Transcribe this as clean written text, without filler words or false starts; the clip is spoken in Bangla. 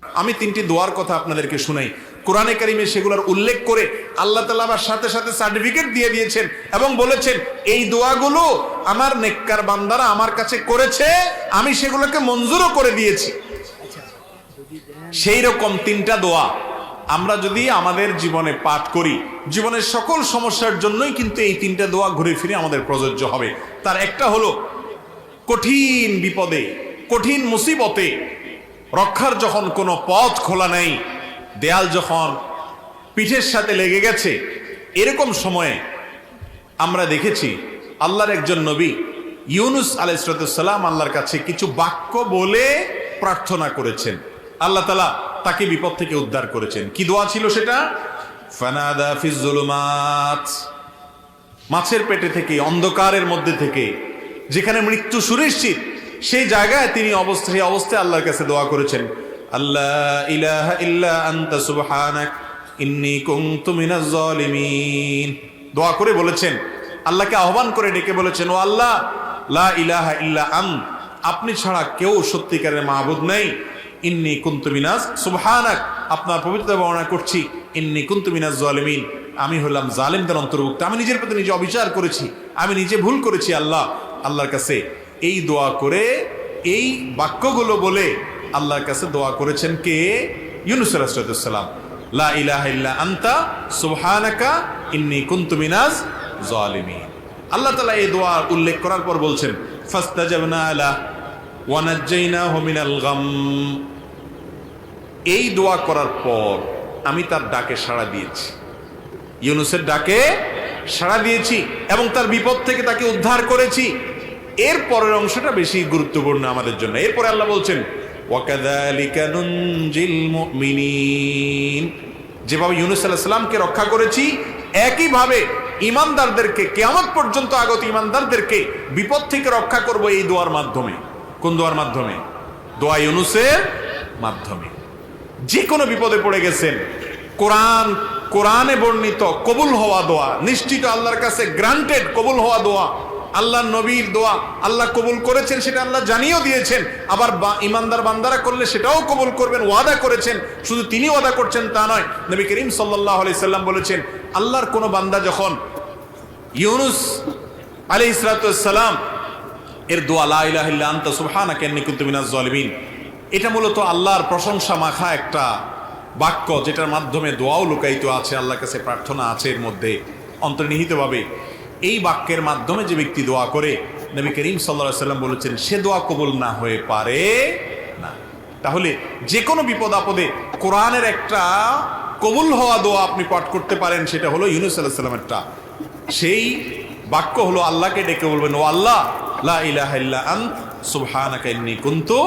আমি তিনটি দোয়ার কথা আপনাদেরকে শুনাই। কোরআনে কারিমে সেগুলোর উল্লেখ করে আল্লাহ তাআলা আবার সাথে সাথে সার্টিফিকেট দিয়ে দিয়েছেন এবং বলেছেন এই দোয়াগুলো আমার নেককার বান্দারা আমার কাছে করেছে, আমি সেগুলোকে মঞ্জুরও করে দিয়েছি। সেই রকম তিনটা দোয়া আমরা যদি আমাদের জীবনে পাঠ করি, জীবনের সকল সমস্যার জন্যই কিন্তু এই তিনটা দোয়া ঘুরে ফিরে আমাদের প্রযোজ্য হবে। তার একটা হলো কঠিন বিপদে, কঠিন মুসিবতে রক্ষার যখন কোনো পথ খোলা নেই, দেয়াল যখন পিঠের সাথে লেগে গেছে, এরকম সময়ে আমরা দেখেছি আল্লাহর একজন নবী ইউনুস আলাইহিস সালাম আল্লাহর কাছে কিছু বাক্য বলে প্রার্থনা করেছেন। আল্লাহ তাআলা তাকে বিপদ থেকে উদ্ধার করেছেন। কি দোয়া ছিল সেটা? ফানাদা ফিজ জুলুমাত, মাছের পেটে থেকে, অন্ধকারের মধ্যে থেকে, যেখানে মৃত্যু সুনিশ্চিত, সেই জায়গায় তিনি অবস্থায় আল্লাহর কাছে দোয়া করেছেন, আল্লাহ ইলাহা ইল্লা আনতা সুবহানাক ইন্নী কুনতু মিনাজ জালিমিন। দোয়া করে বলেছেন, আল্লাহকে আহ্বান করে ডেকে বলেছেন, ও আল্লাহ, লা ইলাহা ইল্লা আন্ত, আপনি ছাড়া কেউ সত্যিকারের মাবুদ নেই, ইন্নী কুনতু মিনাজ সুবহানাক, আপনার পবিত্রতা বর্ণনা করছি, ইন্নী কুনতু মিনাজ জালিমিন, আমি হলাম জালিমদের অন্তর্ভুক্ত, আমি নিজের প্রতি নিজে অবিচার করেছি, আমি নিজে ভুল করেছি। আল্লাহর কাছে এই দোয়া করে, এই বাক্যগুলো বলে আল্লাহর কাছে দোয়া করেছেন কে? ইউনূস আলাইহিস সালাম। লা ইলাহা ইল্লা আনতা সুবহানাকা ইন্নী কুনতু মিনাজ জালিমিন। আল্লাহ তাআলা এই দোয়া উল্লেখ করার পর বলছেন, ফাস্তাজাবনা লাহু ওয়া নাজ্জাইনাহু মিনাল গাম। এই দোয়া করার পর আমি তার ডাকে সাড়া দিয়েছি, ইউনূসের ডাকে সাড়া দিয়েছি এবং তার বিপদ থেকে তাকে উদ্ধার করেছি। এর পরের অংশটা বেশি গুরুত্বপূর্ণ আমাদের জন্য। এরপরে আল্লাহ বলছেন, ওয়াকাযালিকা নুনজিল মুমিনিন, যেভাবে ইউনূস আলাইহিস সালামকে রক্ষা করেছি, একইভাবে ঈমানদারদেরকে, কিয়ামত পর্যন্ত আগত ঈমানদারদেরকে বিপদ থেকে রক্ষা করব এই দোয়ার মাধ্যমে। কোন দোয়ার মাধ্যমে? দোয়া ইউনূসের মাধ্যমে। যে কোনো বিপদে পড়ে গেছেন, কোরআনে বর্ণিত কবুল হওয়া দোয়া, নিশ্চিত আল্লাহর কাছে গ্রান্টেড কবুল হওয়া দোয়া, আল্লাহর নবীর দোয়া আল্লাহ কবুল করেছেন, সেটা আল্লাহ জানিয়েও দিয়েছেন। আবার ঈমানদার বান্দারা করলে সেটাও কবুল করবেন, ওয়াদা করেছেন। শুধু তিনি ওয়াদা করছেন তা নয়, নবী করিম সাল্লাল্লাহু আলাইহি সাল্লাম বলেছেন, আল্লাহর কোন বান্দা যখন ইউনূস আলাইহিস সালাম এর দোয়া লা ইলাহা ইল্লা আনতা সুবহানাকা ইন্নী কুনতু মিনাজ জালিমিন, এটা মূলত আল্লাহর প্রশংসা মাখা একটা বাক্য, যেটার মাধ্যমে দোয়াও লুকায়িত আছে, আল্লাহর কাছে প্রার্থনা আছে এর মধ্যে অন্তর্নিহিতভাবে। এই বাক্যের মাধ্যমে যে ব্যক্তি দোয়া করে, নবী করিম সাল্লাল্লাহু আলাইহি সাল্লাম বলেছেন, সে দোয়া কবুল না হয়ে পারে না। তাহলে যে কোনো বিপদ আপদে কোরআনের একটা কবুল হওয়া দোয়া আপনি পাঠ করতে পারেন, সেটা হলো ইউনূস আলাইহিস সালামেরটা। সেই বাক্য হলো আল্লাহকে ডেকে বলবেন, ও আল্লাহ, লা ইলাহা ইল্লা আন্ত সুবহানাকা ইন্নী কুনতু